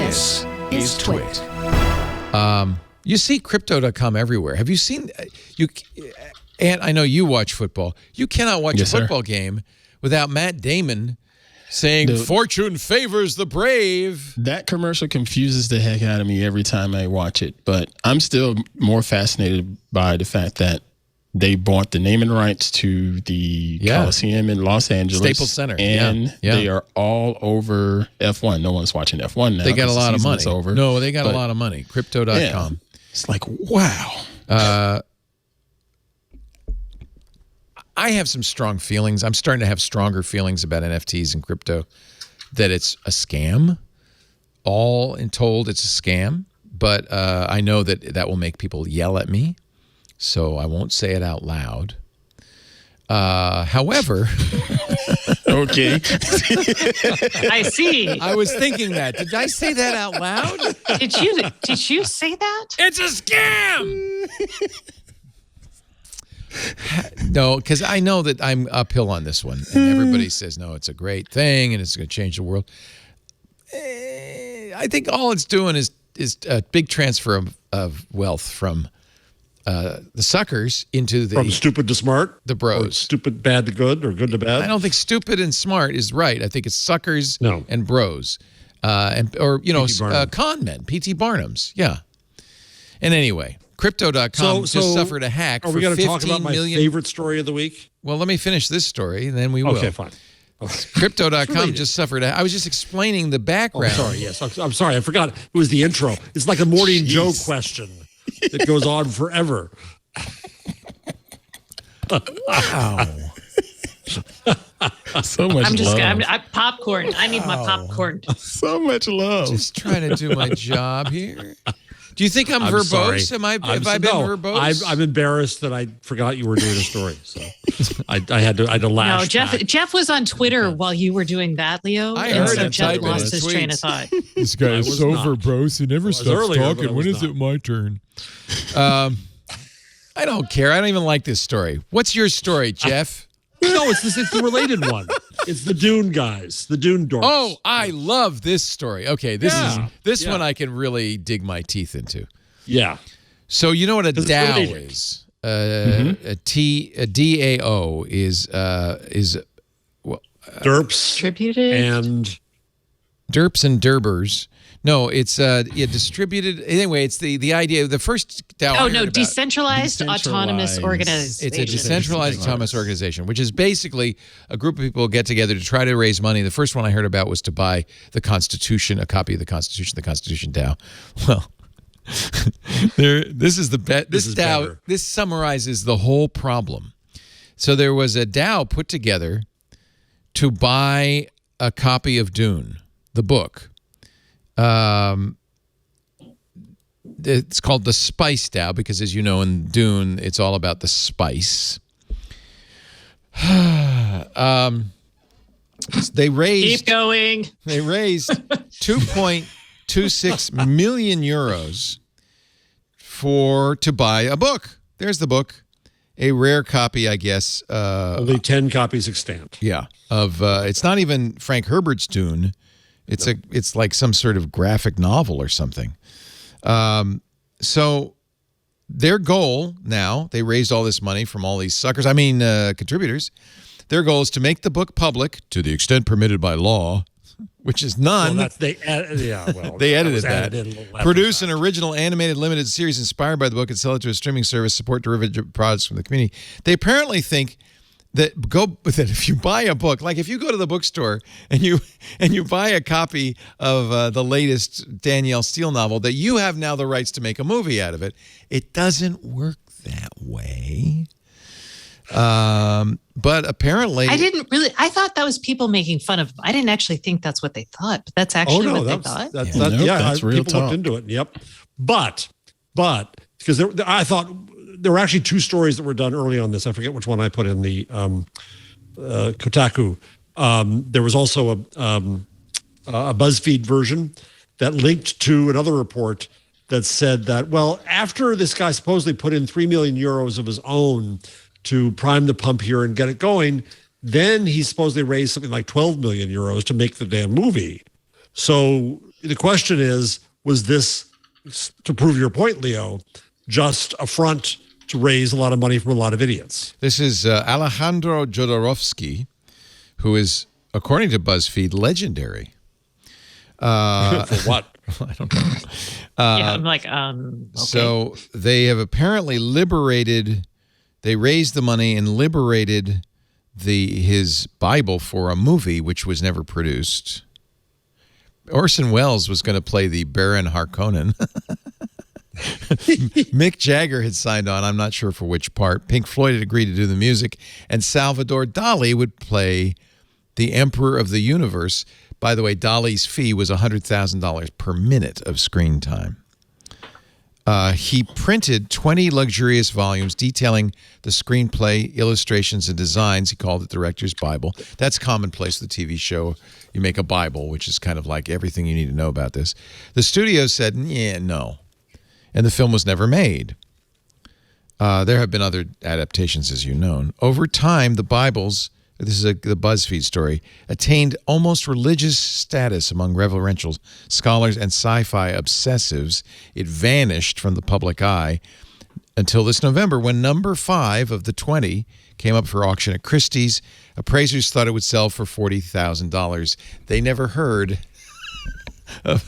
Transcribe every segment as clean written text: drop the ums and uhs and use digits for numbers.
This is TWiT. You see Crypto.com everywhere. Have you seen you? And I know you watch football. You cannot watch a football game without Matt Damon saying, "Fortune favors the brave." That commercial confuses the heck out of me every time I watch it. But I'm still more fascinated by the fact that they bought the naming rights to the Coliseum in Los Angeles. Staples Center. And they are all over F1. No one's watching F1 now. They got a lot of money. Over. No, they got a lot of money. Crypto.com. Yeah, it's like, wow. I have some strong feelings. I'm starting to have stronger feelings about NFTs and crypto, that it's a scam. All in told, it's a scam. But I know that will make people yell at me, so I won't say it out loud. However, okay. I see. I was thinking that. Did I say that out loud? Did you say that? It's a scam. No, because I know that I'm uphill on this one, and everybody says no, it's a great thing and it's going to change the world. I think all it's doing is a big transfer of wealth from the suckers into from stupid to smart, the bros. Or stupid bad to good, or good to bad. I don't think stupid and smart is right. I think it's suckers and bros, or con men, P.T. Barnums. Yeah. And anyway, Crypto.com just suffered a hack. Are we going to talk about my favorite story of the week? Well, let me finish this story, and then we will. Okay, fine. Okay. Crypto.com just suffered I was just explaining the background. Oh, sorry, yes. I'm sorry. I forgot. It was the intro. It's like a Morty and Joe question that goes on forever. Wow. So much love. I'm popcorn. I need my popcorn. So much love. Just trying to do my job here. Do you think I'm verbose? Sorry. Have I been verbose? I'm embarrassed that I forgot you were doing a story. So I had to lash. No, Jeff was on Twitter while you were doing that, Leo. I heard so him Jeff lost his train of thought. This guy is so verbose. He never stops talking. When is it my turn? I don't care. I don't even like this story. What's your story, Jeff? No, it's the related one. It's the Dune guys, the Dune dorks. Oh, I love this story. Okay, this one I can really dig my teeth into. Yeah. So you know what a DAO is? A DAO is derps distributed and derps and derbers. No, it's distributed. Anyway, it's the idea. The first DAO. Oh no, decentralized autonomous organization. It's a decentralized autonomous organization, which is basically a group of people get together to try to raise money. The first one I heard about was to buy the Constitution, a copy of the Constitution DAO. Well, this is the bet. This DAO. Better. This summarizes the whole problem. So there was a DAO put together to buy a copy of Dune, the book. It's called the Spice DAO because, as you know, in Dune, it's all about the spice. They raised. Keep going. They raised 2.26 million euros to buy a book. There's the book, a rare copy, I guess. Only 10 copies extant. Yeah, of it's not even Frank Herbert's Dune. It's like some sort of graphic novel or something. So their goal now, they raised all this money from all these suckers, contributors. Their goal is to make the book public to the extent permitted by law, which is none. Well, they edited that. Produce an original animated limited series inspired by the book and sell it to a streaming service, support derivative products from the community. They apparently think that if you buy a book, like if you go to the bookstore and you buy a copy of the latest Danielle Steele novel, that you have now the rights to make a movie out of it. It doesn't work that way. But apparently, I thought that was people making fun of. I didn't actually think that's what they thought, but that's actually what they thought. That's real people talk. Looked into it. Yep. But because I thought there were actually two stories that were done early on this. I forget which one I put in the Kotaku. There was also a BuzzFeed version that linked to another report that said that, well, after this guy supposedly put in 3 million euros of his own to prime the pump here and get it going, then he supposedly raised something like 12 million euros to make the damn movie. So the question is, was this, to prove your point, Leo, just a front to raise a lot of money from a lot of idiots? This is Alejandro Jodorowsky, who is, according to BuzzFeed, legendary. For what? I don't know. Yeah, I'm like, okay. So they have apparently they raised the money and liberated his Bible for a movie, which was never produced. Orson Welles was going to play the Baron Harkonnen. Mick Jagger had signed on, I'm not sure for which part. Pink Floyd had agreed to do the music, and Salvador Dali would play the Emperor of the Universe. By the way, Dali's fee was $100,000 per minute of screen time. He printed 20 luxurious volumes detailing the screenplay, illustrations, and designs. He called it Director's Bible. That's commonplace with the TV show. You make a Bible, which is kind of like everything you need to know about this. The studio said, yeah, no. And the film was never made. There have been other adaptations, as you know. Over time, the Bibles, this is the BuzzFeed story, attained almost religious status among reverential scholars and sci-fi obsessives. It vanished from the public eye until this November, when number 5 of the 20 came up for auction at Christie's. Appraisers thought it would sell for $40,000. They never heard of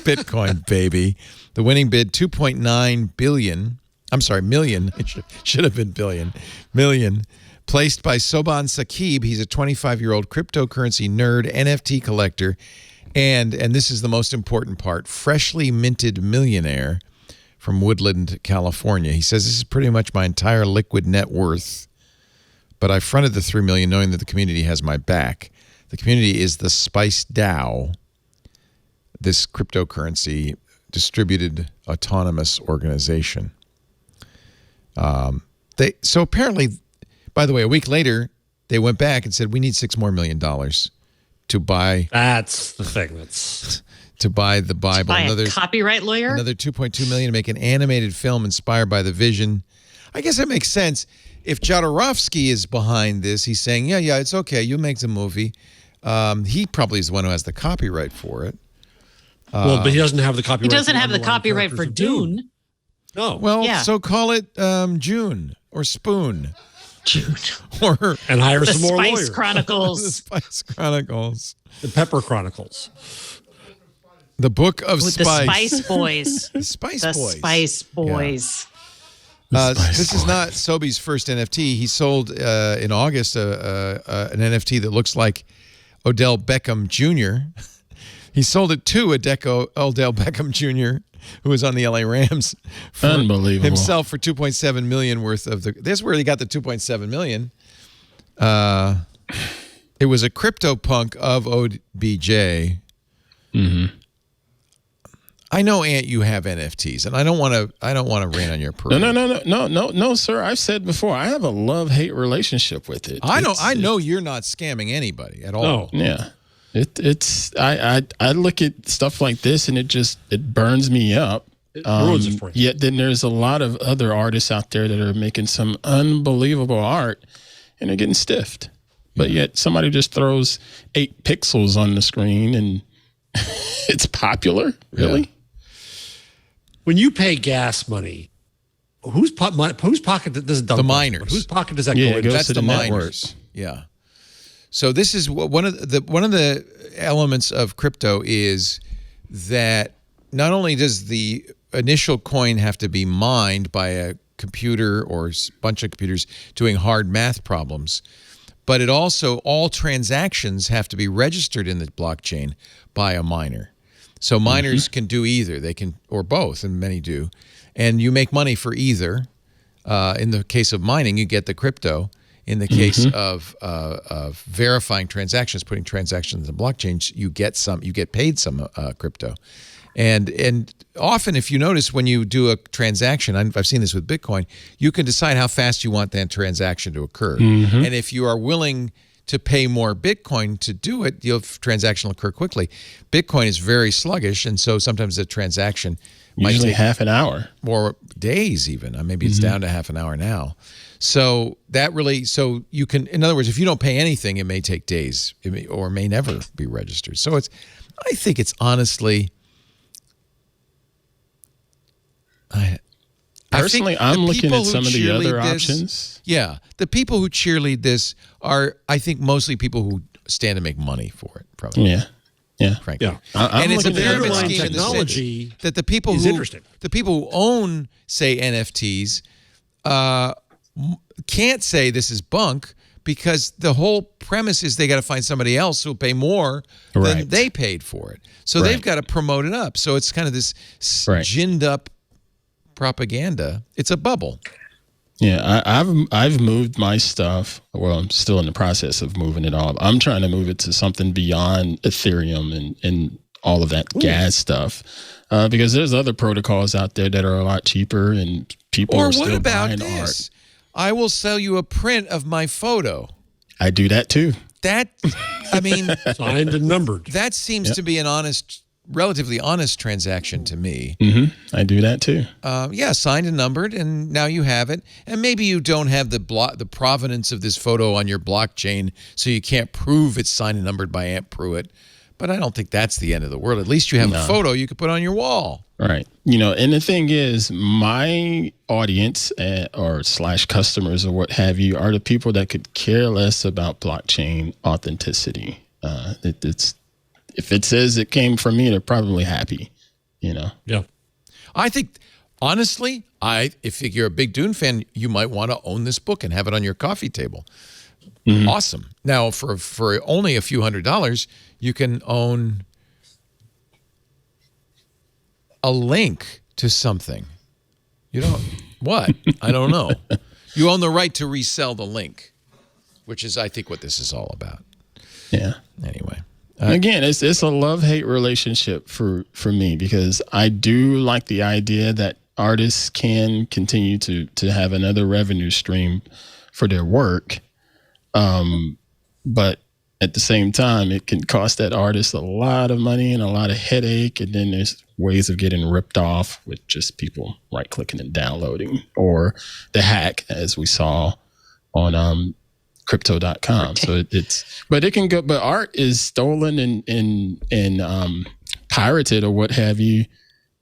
Bitcoin, baby. The winning bid, $2.9 billion. I'm sorry, million. It should have been billion. Million. Placed by Soban Saqib. He's a 25-year-old cryptocurrency nerd, NFT collector, and this is the most important part, freshly minted millionaire from Woodland, California. He says, this is pretty much my entire liquid net worth, but I fronted the $3 million knowing that the community has my back. The community is the Spice DAO, this cryptocurrency distributed autonomous organization. So apparently, by the way, a week later, they went back and said, we need $6 million more to buy. That's the thing. That's to buy the Bible. To buy a copyright lawyer? Another $2.2 million to make an animated film inspired by the vision. I guess that makes sense. If Jodorowsky is behind this, he's saying, yeah, it's okay. You make the movie. He probably is the one who has the copyright for it. Well, but he doesn't have the copyright. He doesn't have the copyright for Dune. No. Well, so call it June or Spoon. June. And hire the some more Spice lawyers. The Spice Chronicles. The Pepper Chronicles. The Book of With Spice. The Spice Boys. The Spice the Boys. Spice Boys. Yeah. This is not Sobi's first NFT. He sold in August an NFT that looks like Odell Beckham Jr. He sold it to Odell Beckham Jr., who was on the LA Rams. Unbelievable. Himself for $2.7 million worth of the. This is where he got the $2.7 million. It was a CryptoPunk of OBJ. Mm-hmm. I know, Ant, you have NFTs, and I don't want to rain on your parade. No, sir. I've said before, I have a love-hate relationship with it. I know you're not scamming anybody at all. No, yeah. I look at stuff like this and it burns me up. It ruins it for you. Yet then there's a lot of other artists out there that are making some unbelievable art and they're getting stiffed. But yet somebody just throws 8 pixels on the screen and it's popular. Really? Yeah. When you pay gas money, whose pocket does it dump? The miners. Whose pocket does that go into? That's to the miners. networks. Yeah. So this is one of the elements of crypto is that not only does the initial coin have to be mined by a computer or a bunch of computers doing hard math problems, but it also, all transactions have to be registered in the blockchain by a miner. So miners can do either. They can, or both, and many do. And you make money for either. In the case of mining, you get the crypto. In the case of verifying transactions, putting transactions in the blockchain, you get paid some crypto. And often, if you notice, when you do a transaction, I've seen this with Bitcoin, you can decide how fast you want that transaction to occur. And if you are willing to pay more Bitcoin to do it, your transaction will occur quickly. Bitcoin is very sluggish, and so sometimes the transaction might Usually take half an hour. or days even. Maybe it's down to half an hour now. So that really, so you can, in other words, if you don't pay anything, it may take days or may never be registered. So I think it's honestly. Personally, I'm looking at some of the other options. Yeah, the people who cheerlead this are, I think, mostly people who stand to make money for it. Probably. Yeah. Frankly. Yeah. And it's a pyramid pyramid scheme scheme in technology that the people is who interesting. the people who own, say, NFTs, can't say this is bunk because the whole premise is they got to find somebody else who'll pay more than they paid for it. So they've got to promote it up. So it's kind of this ginned up propaganda. It's a bubble. Yeah, I've moved my stuff. Well, I'm still in the process of moving it all. I'm trying to move it to something beyond Ethereum and all of that gas stuff, because there's other protocols out there that are a lot cheaper, and people are still buying art. I will sell you a print of my photo. I do that too. That, I mean, signed and numbered. That seems to be an relatively honest transaction to me. I do that too. Yeah, signed and numbered, and now you have it. And maybe you don't have the provenance of this photo on your blockchain, so you can't prove it's signed and numbered by Aunt Pruitt. But I don't think that's the end of the world. At least you have a photo you could put on your wall. Right. And the thing is, my audience or / customers or what have you are the people that could care less about blockchain authenticity. If it says it came from me, they're probably happy, Yeah. I think, honestly, if you're a big Dune fan, you might want to own this book and have it on your coffee table. Awesome. Now, for only a few $100s, you can own a link to something. You don't, what? I don't know. You own the right to resell the link, which is, I think, what this is all about. Yeah. Anyway. Again, it's a love-hate relationship for me, because I do like the idea that artists can continue to have another revenue stream for their work. But at the same time, it can cost that artist a lot of money and a lot of headache. And then there's ways of getting ripped off with just people right-clicking and downloading, or the hack, as we saw on Crypto.com. So but it can go. But art is stolen and pirated or what have you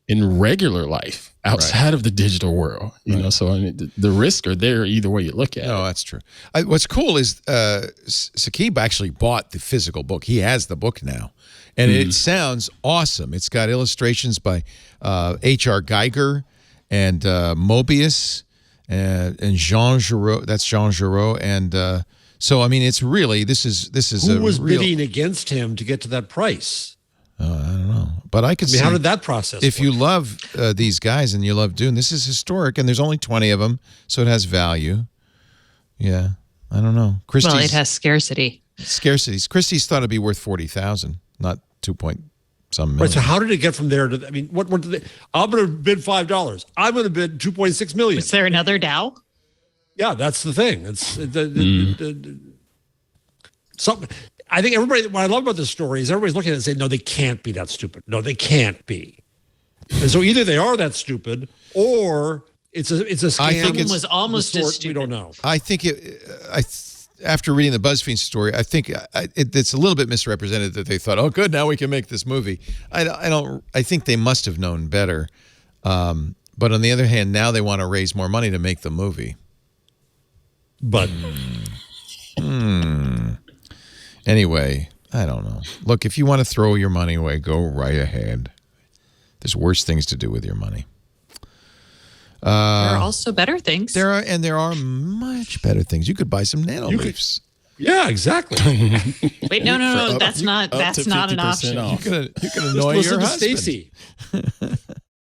in regular life outside of the digital world. You know, so I mean, the risks are there either way you look at it. No, that's true. What's cool is Saqib actually bought the physical book. He has the book now, and it sounds awesome. It's got illustrations by H.R. Geiger and Mobius and Jean Giraud. That's Jean Giraud. And so, I mean, it's really, this is Who was bidding against him to get to that price? I don't know, but I could see. How did that process If work? you love these guys and you love Dune, this is historic, and there's only 20 of them, so it has value. Yeah, I don't know. Christie's, well, it has scarcity. Christie's thought it'd be worth 40,000, not 2.some million. Right. So how did it get from there to? I mean, what did they? I'm going to bid $5. I'm going to bid 2.6 million. Is there another DAO? Yeah, that's the thing. It's something. I think everybody. What I love about this story is everybody's looking at it and saying, "No, they can't be that stupid. No, they can't be." And so either they are that stupid, or it's a scam. I think it was almost as stupid. We don't know. I think after reading the BuzzFeed story, I think it's a little bit misrepresented that they thought, "Oh, good, now we can make this movie." I think they must have known better. But on the other hand, now they want to raise more money to make the movie. But anyway, I don't know. Look, if you want to throw your money away, go right ahead. There's worse things to do with your money. There are also better things. There are much better things. You could buy some nanoleafs. yeah, exactly. Wait, no. That's not an option. You can annoy your husband. Stacey.